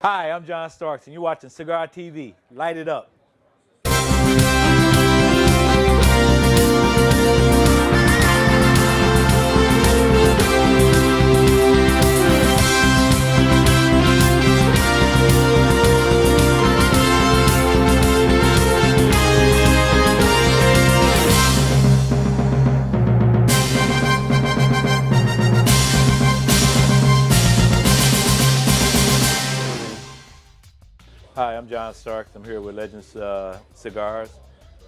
Hi, I'm John Starks, and you're watching Cigar TV. Light it up. Hi, I'm John Starks. I'm here with Legends Cigars.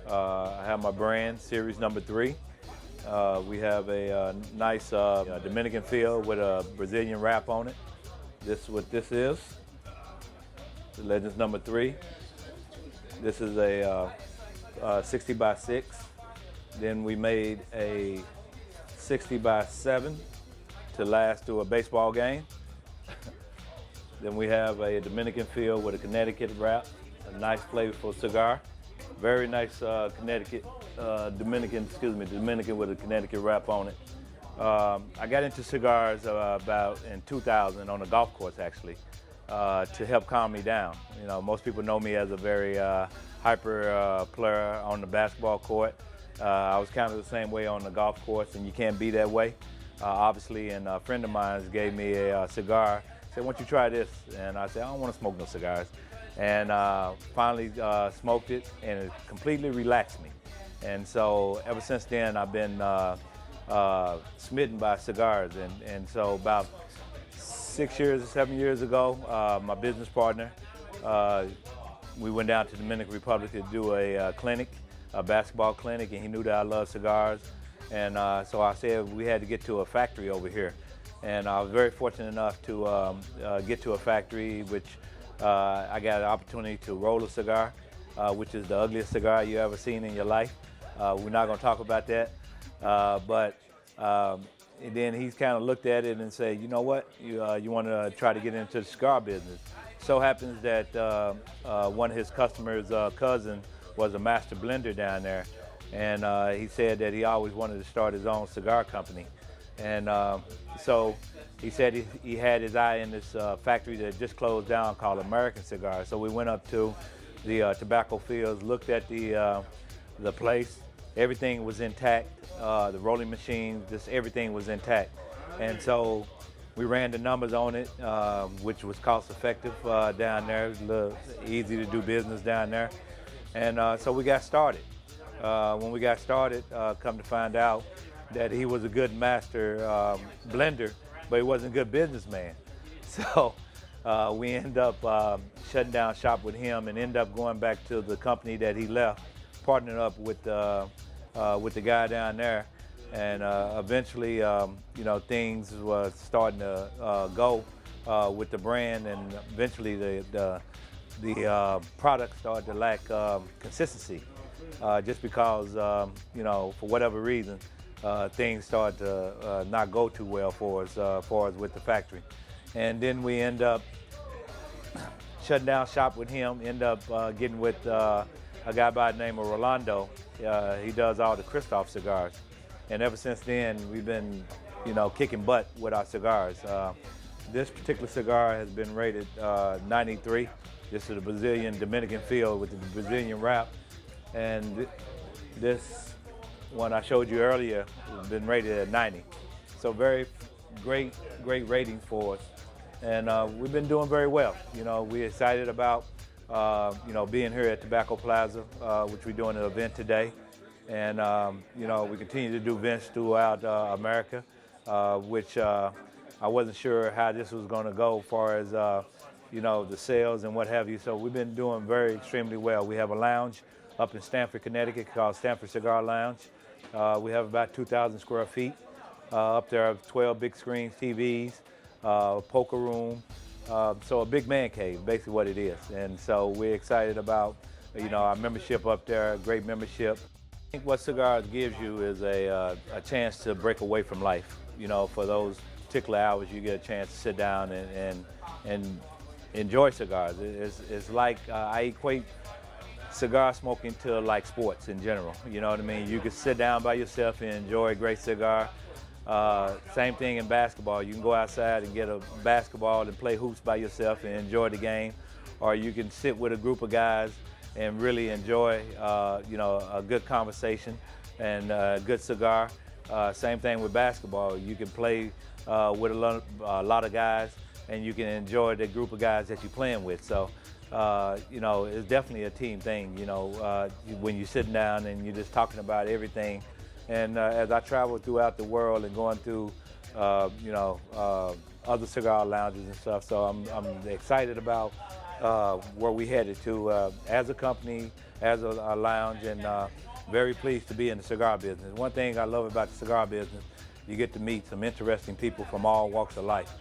I have my brand, series number 3. We have a nice Dominican feel with a Brazilian wrap on it. This is what this is, the Legends number 3. This is a 60 by 6. Then we made a 60 by 7 to last through a baseball game. Then we have a Dominican feel with a Connecticut wrap, a nice flavorful cigar. Very nice Dominican with a Connecticut wrap on it. I got into cigars about in 2000 on a golf course actually, to help calm me down. You know, most people know me as a very hyper player on the basketball court. I was kind of the same way on the golf course, and you can't be that way, obviously. And a friend of mine gave me a cigar. Said, "Why don't you try this?" And I said, "I don't want to smoke no cigars." And finally smoked it, and it completely relaxed me. And so ever since then, I've been smitten by cigars. And so about 6 years or 7 years ago, my business partner, we went down to the Dominican Republic to do a clinic, a basketball clinic, and he knew that I love cigars. And so I said we had to get to a factory over here. And I was very fortunate enough to get to a factory which I got an opportunity to roll a cigar, which is the ugliest cigar you ever seen in your life. We're not going to talk about that. But then he's kind of looked at it and said, "You know what, you want to try to get into the cigar business." So happens that one of his customers' cousin was a master blender down there. And he said that he always wanted to start his own cigar company. And so he said he had his eye in this factory that just closed down called American Cigars. So we went up to the tobacco fields, looked at the place. Everything was intact. The rolling machines, just everything was intact. And so we ran the numbers on it, which was cost effective down there. It was a little easy to do business down there. And so we got started. When we got started, come to find out that he was a good master blender, but he wasn't a good businessman. So we ended up shutting down shop with him and ended up going back to the company that he left, partnering up with the guy down there. And eventually, you know, things were starting to go with the brand, and eventually the product started to lack consistency, just because, you know, for whatever reason, things started to not go too well for us with the factory. And then we end up shutting down shop with him, end up getting with a guy by the name of Rolando. He does all the Christoph cigars. And ever since then, we've been, you know, kicking butt with our cigars. This particular cigar has been rated 93. This is a Brazilian Dominican feel with the Brazilian wrap. And this one I showed you earlier has been rated at 90. So very great ratings for us. And we've been doing very well. You know, we're excited about, you know, being here at Tobacco Plaza, which we're doing an event today. And, you know, we continue to do events throughout America, which I wasn't sure how this was going to go as far as, you know, the sales and what have you. So we've been doing extremely well. We have a lounge up in Stamford, Connecticut called Stamford Cigar Lounge. We have about 2,000 square feet. Up there are 12 big screen TVs, poker room. So a big man cave, basically what it is. And so we're excited about, you know, our membership up there, great membership. I think what cigars gives you is a chance to break away from life. You know, for those particular hours, you get a chance to sit down and enjoy cigars. It's like, I equate cigar smoking to like sports in general. You know what I mean? You can sit down by yourself and enjoy a great cigar. Same thing in basketball. You can go outside and get a basketball and play hoops by yourself and enjoy the game, or you can sit with a group of guys and really enjoy, a good conversation and a good cigar. Same thing with basketball. You can play with a lot of guys, and you can enjoy the group of guys that you're playing with. So, it's definitely a team thing. When you're sitting down and you're just talking about everything. And as I travel throughout the world and going through, other cigar lounges and stuff, so I'm excited about where we headed to as a company, as a lounge, and very pleased to be in the cigar business. One thing I love about the cigar business, you get to meet some interesting people from all walks of life.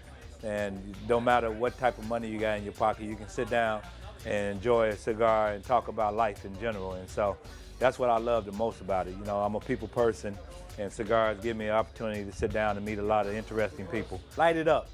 And no matter what type of money you got in your pocket, you can sit down and enjoy a cigar and talk about life in general. And so that's what I love the most about it. I'm a people person, and cigars give me an opportunity to sit down and meet a lot of interesting people. Light it up.